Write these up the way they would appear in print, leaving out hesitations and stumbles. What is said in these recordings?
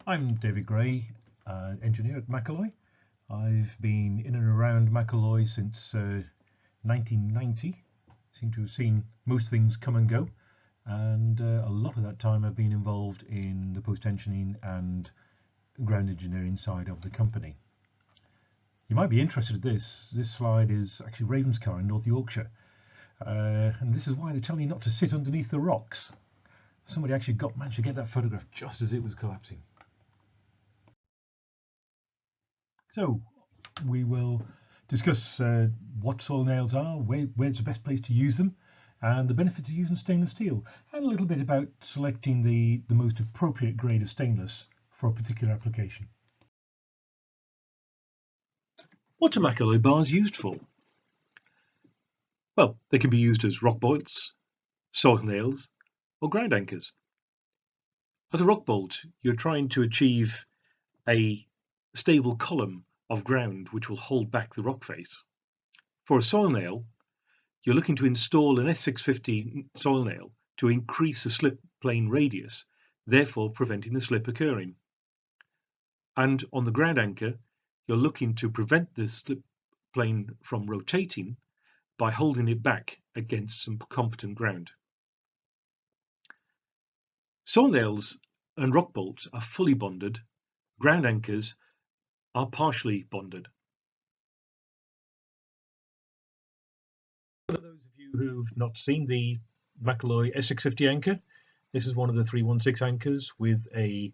I'm David Gray, engineer at Macalloy. I've been in and around Macalloy since 1990. Seem to have seen most things come and go, and a lot of that time I've been involved in the post-engineering and ground engineering side of the company. You might be interested in this. This slide is actually Ravenscar in North Yorkshire, and this is why they tell you not to sit underneath the rocks. Somebody actually managed to get that photograph just as it was collapsing. So we will discuss what soil nails are, where's the best place to use them, and the benefits of using stainless steel, and a little bit about selecting the most appropriate grade of stainless for a particular application. What are Macalloy bars used for? Well, they can be used as rock bolts, soil nails, or ground anchors. As a rock bolt, you're trying to achieve a stable column of ground which will hold back the rock face. For a soil nail, you're looking to install an S650 soil nail to increase the slip plane radius, therefore preventing the slip occurring. And on the ground anchor, you're looking to prevent the slip plane from rotating by holding it back against some competent ground. Soil nails and rock bolts are fully bonded. Ground anchors are partially bonded. For those of you who've not seen the Macalloy S650 anchor, this is one of the 316 anchors with a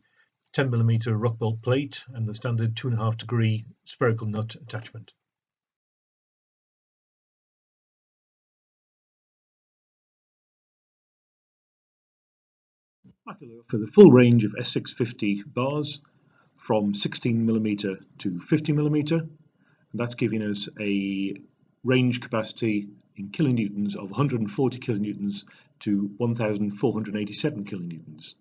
10mm rock bolt plate and the standard 2.5 degree spherical nut attachment. Macalloy offer the full range of S650 bars from 16mm to 50mm, and that's giving us a range capacity in kilonewtons of 140 kilonewtons to 1487 kilonewtons.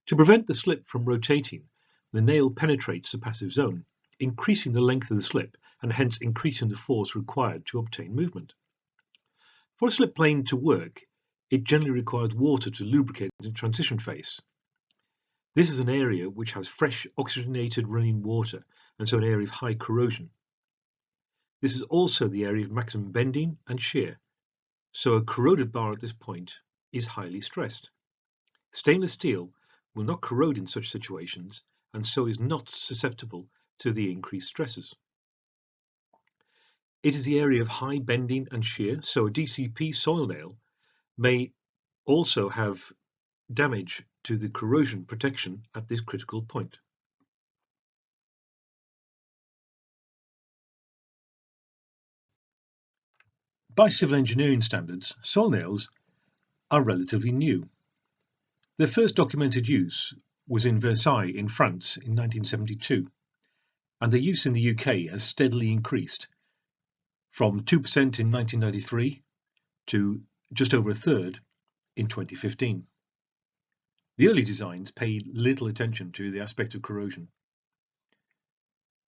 To prevent the slip from rotating, the nail penetrates the passive zone, increasing the length of the slip and hence increasing the force required to obtain movement. For a slip plane to work, it generally requires water to lubricate the transition face. This is an area which has fresh oxygenated running water and so an area of high corrosion. This is also the area of maximum bending and shear, so a corroded bar at this point is highly stressed. Stainless steel will not corrode in such situations and so is not susceptible to the increased stresses. It is the area of high bending and shear, so a DCP soil nail may also have damage to the corrosion protection at this critical point. By civil engineering standards, soil nails are relatively new. Their first documented use was in Versailles in France in 1972, and their use in the UK has steadily increased from 2% in 1993 to just over a third in 2015. The early designs paid little attention to the aspect of corrosion.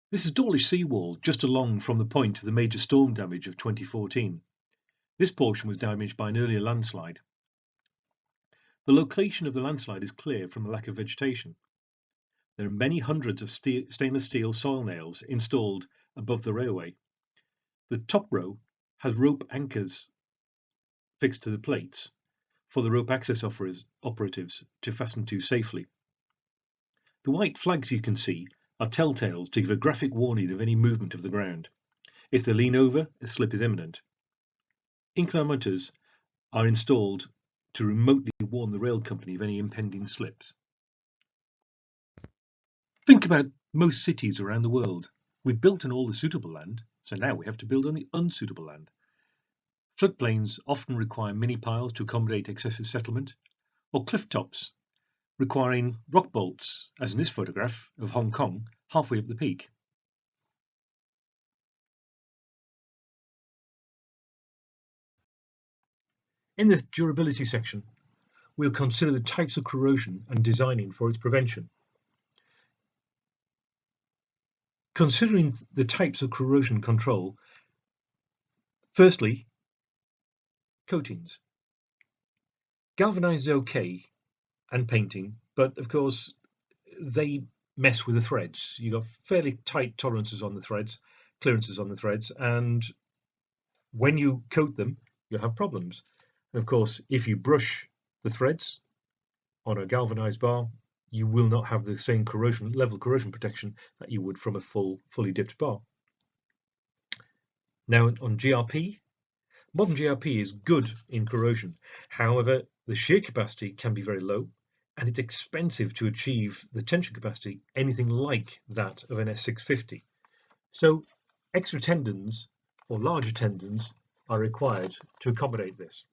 This is Dawlish seawall just along from the point of the major storm damage of 2014. This portion was damaged by an earlier landslide. The location of the landslide is clear from the lack of vegetation. There are many hundreds of stainless steel soil nails installed above the railway. The top row has rope anchors fixed to the plates for the rope access operatives to fasten to safely. The white flags you can see are telltales to give a graphic warning of any movement of the ground. If they lean over, a slip is imminent. Inclinometers are installed to remotely warn the rail company of any impending slips. Think about most cities around the world. We've built on all the suitable land, so now we have to build on the unsuitable land. Floodplains often require mini piles to accommodate excessive settlement, or cliff tops requiring rock bolts, as in this photograph of Hong Kong, halfway up the peak. In this durability section, we'll consider the types of corrosion and designing for its prevention. Considering the types of corrosion control, firstly, coatings. Galvanized is okay and painting, but of course they mess with the threads. You've got fairly tight tolerances on the threads, clearances on the threads, and when you coat them, you'll have problems. And of course, if you brush the threads on a galvanized bar, you will not have the same corrosion protection that you would from a fully dipped bar. Now on GRP, modern GRP is good in corrosion. However, the shear capacity can be very low, and it's expensive to achieve the tension capacity anything like that of an S650. So extra tendons or larger tendons are required to accommodate this.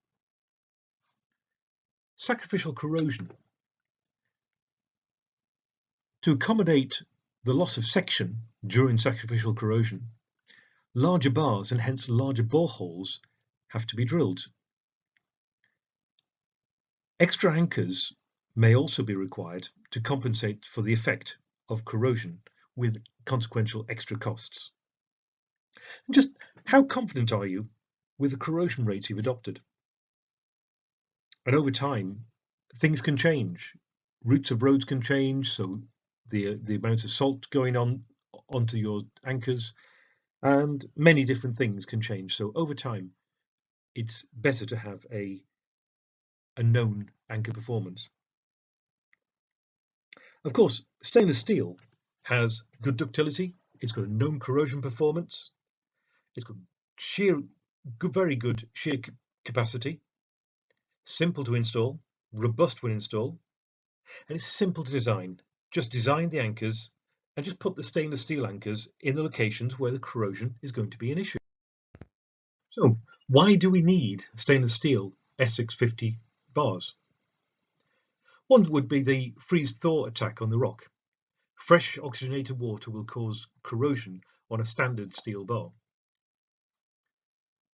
Sacrificial corrosion. To accommodate the loss of section during sacrificial corrosion, larger bars and hence larger boreholes have to be drilled. Extra anchors may also be required to compensate for the effect of corrosion with consequential extra costs. And just how confident are you with the corrosion rates you've adopted? And over time, things can change. Routes of roads can change, so the amount of salt going onto your anchors, and many different things can change. So over time, it's better to have a known anchor performance. Of course, stainless steel has good ductility, it's got a known corrosion performance, it's got very good shear capacity, simple to install, robust when installed, and it's simple to design. Just design the anchors and just put the stainless steel anchors in the locations where the corrosion is going to be an issue. So why do we need stainless steel S650 bars? One would be the freeze-thaw attack on the rock. Fresh oxygenated water will cause corrosion on a standard steel bar.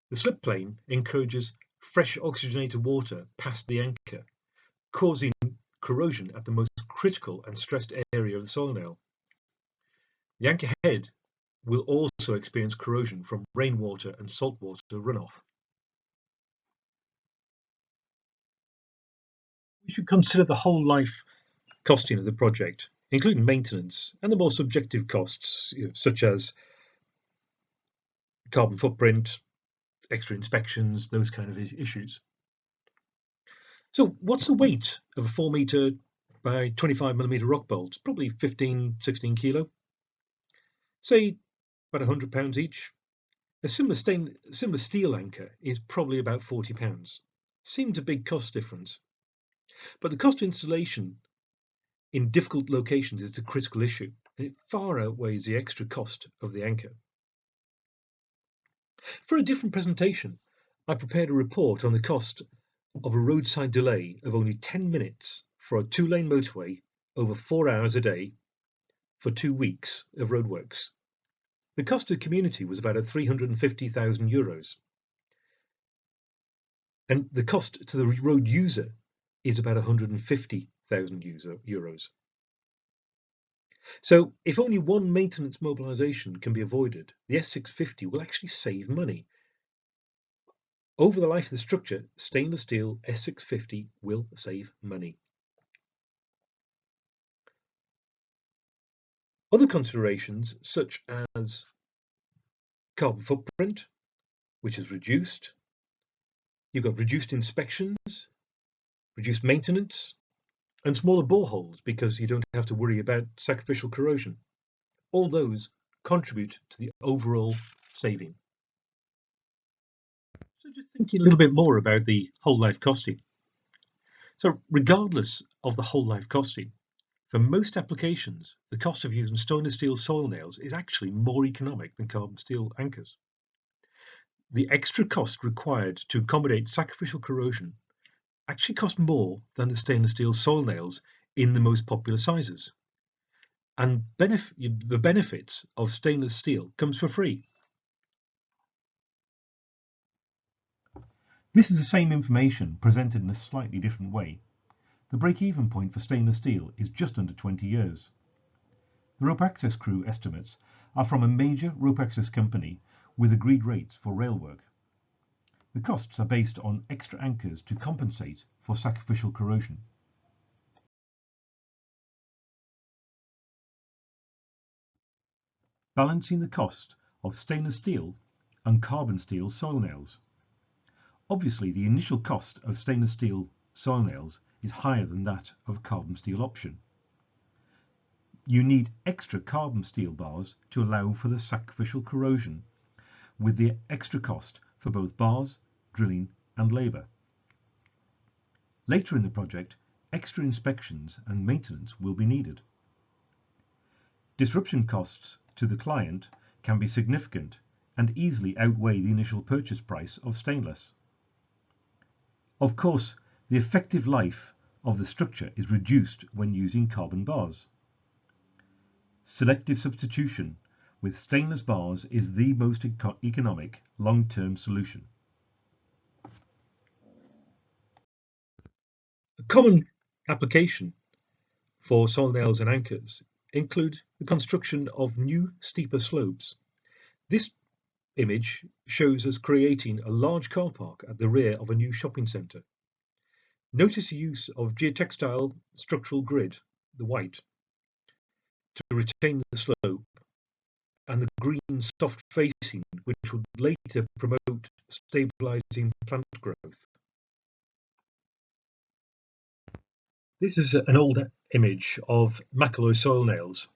The slip plane encourages fresh oxygenated water past the anchor, causing corrosion at the most critical and stressed area of the soil nail. The anchor head will also experience corrosion from rainwater and saltwater runoff. We should consider the whole life costing of the project, including maintenance and the more subjective costs, such as carbon footprint, extra inspections, those kind of issues. So what's the weight of a 4 meter by 25 millimeter rock bolt? Probably 15, 16 kilo. Say about 100 pounds each. A similar steel anchor is probably about 40 pounds. Seems a big cost difference. But the cost of installation in difficult locations is the critical issue, and it far outweighs the extra cost of the anchor. For a different presentation, I prepared a report on the cost of a roadside delay of only 10 minutes for a 2-lane motorway over 4 hours a day for 2 weeks of roadworks. The cost to the community was about €350,000, and the cost to the road user is about €150,000. So if only one maintenance mobilisation can be avoided, the S650 will actually save money. Over the life of the structure, stainless steel S650 will save money. Other considerations, such as carbon footprint, which is reduced. You've got reduced inspections, reduced maintenance, and smaller boreholes because you don't have to worry about sacrificial corrosion. All those contribute to the overall saving. So just thinking a little bit more about the whole life costing. So regardless of the whole life costing, for most applications, the cost of using stainless steel soil nails is actually more economic than carbon steel anchors. The extra cost required to accommodate sacrificial corrosion actually cost more than the stainless steel soil nails in the most popular sizes. And the benefits of stainless steel comes for free. This is the same information presented in a slightly different way. The break-even point for stainless steel is just under 20 years. The rope access crew estimates are from a major rope access company with agreed rates for rail work. The costs are based on extra anchors to compensate for sacrificial corrosion. Balancing the cost of stainless steel and carbon steel soil nails. Obviously, the initial cost of stainless steel soil nails is higher than that of carbon steel option. You need extra carbon steel bars to allow for the sacrificial corrosion, with the extra cost for both bars, drilling and labour. Later in the project, extra inspections and maintenance will be needed. Disruption costs to the client can be significant and easily outweigh the initial purchase price of stainless. Of course, the effective life of the structure is reduced when using carbon bars. Selective substitution with stainless bars is the most economic long-term solution. A common application for soil nails and anchors include the construction of new steeper slopes. This image shows us creating a large car park at the rear of a new shopping centre. Notice the use of geotextile structural grid, the white, to retain the slope, and the green soft facing, which would later promote stabilising plant growth. This is an old image of Macalloy soil nails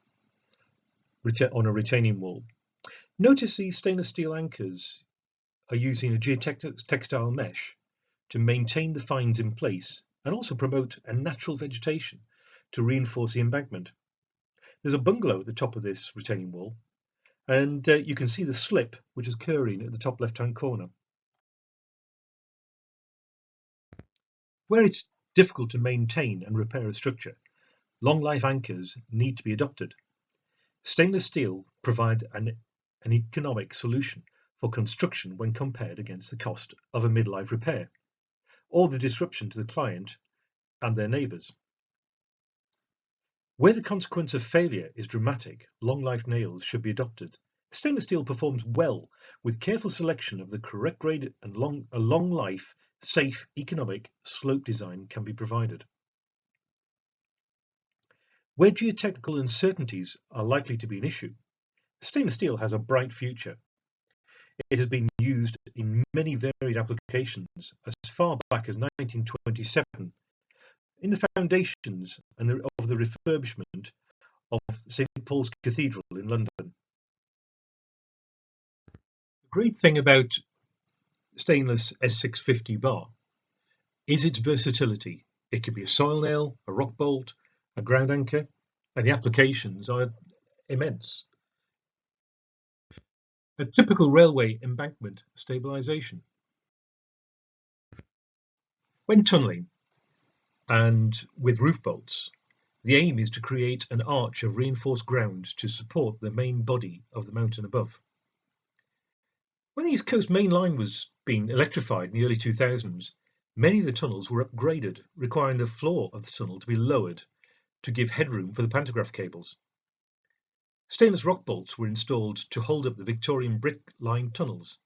on a retaining wall. Notice these stainless steel anchors are using a geotextile mesh to maintain the fines in place and also promote a natural vegetation to reinforce the embankment. There's a bungalow at the top of this retaining wall, and you can see the slip which is occurring at the top left-hand corner. Where it's difficult to maintain and repair a structure, long-life anchors need to be adopted. Stainless steel provides an economic solution for construction when compared against the cost of a mid-life repair, or the disruption to the client and their neighbours. Where the consequence of failure is dramatic, long-life nails should be adopted. Stainless steel performs well with careful selection of the correct grade, and a long-life, safe, economic slope design can be provided. Where geotechnical uncertainties are likely to be an issue, stainless steel has a bright future. It has been used in many varied applications as far back as 1927 in the foundations and of the refurbishment of St. Paul's Cathedral in London. The great thing about stainless S650 bar is its versatility. It can be a soil nail, a rock bolt, a ground anchor, and the applications are immense. A typical railway embankment stabilisation. When tunnelling and with roof bolts, the aim is to create an arch of reinforced ground to support the main body of the mountain above. When the East Coast Main Line was being electrified in the early 2000s, many of the tunnels were upgraded, requiring the floor of the tunnel to be lowered to give headroom for the pantograph cables. Stainless rock bolts were installed to hold up the Victorian brick-lined tunnels,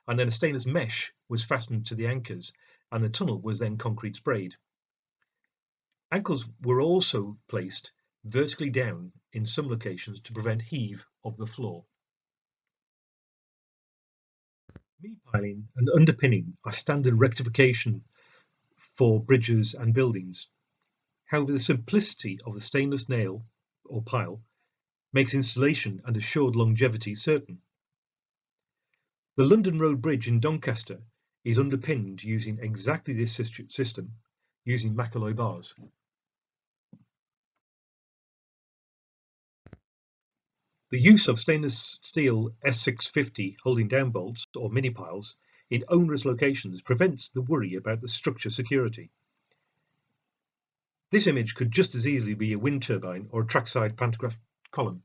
and then a stainless mesh was fastened to the anchors, and the tunnel was then concrete sprayed. Anchors were also placed vertically down in some locations to prevent heave of the floor. Mini-piling and underpinning are standard rectification for bridges and buildings. However, the simplicity of the stainless nail or pile makes installation and assured longevity certain. The London Road Bridge in Doncaster is underpinned using exactly this system, using Macalloy bars. The use of stainless steel S650 holding down bolts or mini piles in onerous locations prevents the worry about the structure security. This image could just as easily be a wind turbine or a trackside pantograph column.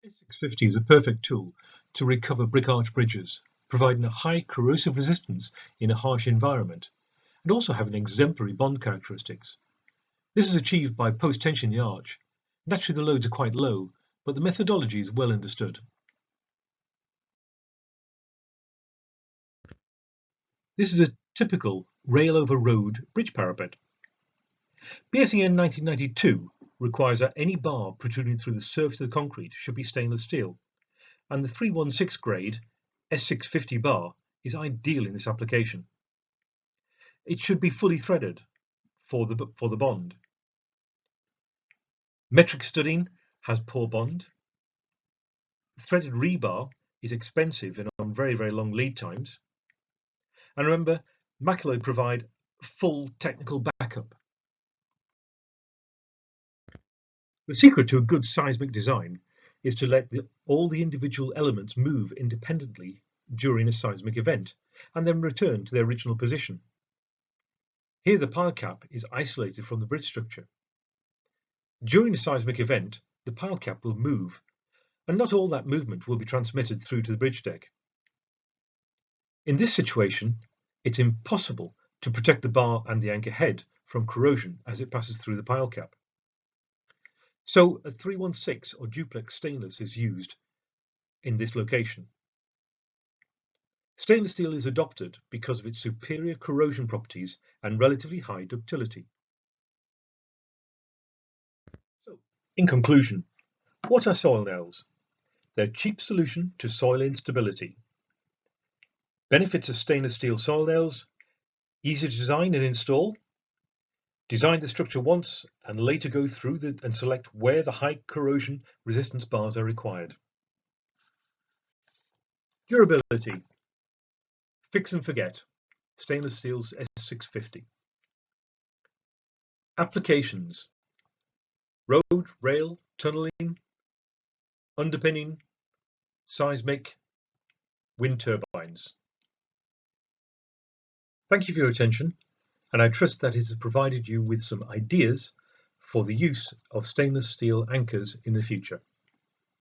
S650 is a perfect tool to recover brick arch bridges, providing a high corrosive resistance in a harsh environment, and also having exemplary bond characteristics. This is achieved by post-tensioning the arch. Naturally, the loads are quite low, but the methodology is well understood. This is a typical rail-over-road bridge parapet. BSEN 1992 requires that any bar protruding through the surface of the concrete should be stainless steel, and the 316 grade S650 bar is ideal in this application. It should be fully threaded for the bond. Metric studding has poor bond. Threaded rebar is expensive and on very, very long lead times. And remember, Macalloy provide full technical backup. The secret to a good seismic design is to let all the individual elements move independently during a seismic event and then return to their original position. Here the pile cap is isolated from the bridge structure. During a seismic event, the pile cap will move, and not all that movement will be transmitted through to the bridge deck. In this situation, it's impossible to protect the bar and the anchor head from corrosion as it passes through the pile cap. So a 316 or duplex stainless is used in this location. Stainless steel is adopted because of its superior corrosion properties and relatively high ductility. So, in conclusion, what are soil nails? They're a cheap solution to soil instability. Benefits of stainless steel soil nails: easy to design and install. Design the structure once and later go through and select where the high corrosion resistance bars are required. Durability: fix and forget. Stainless steel's S650. Applications: road, rail, tunneling, underpinning, seismic, wind turbines. Thank you for your attention, and I trust that it has provided you with some ideas for the use of stainless steel anchors in the future.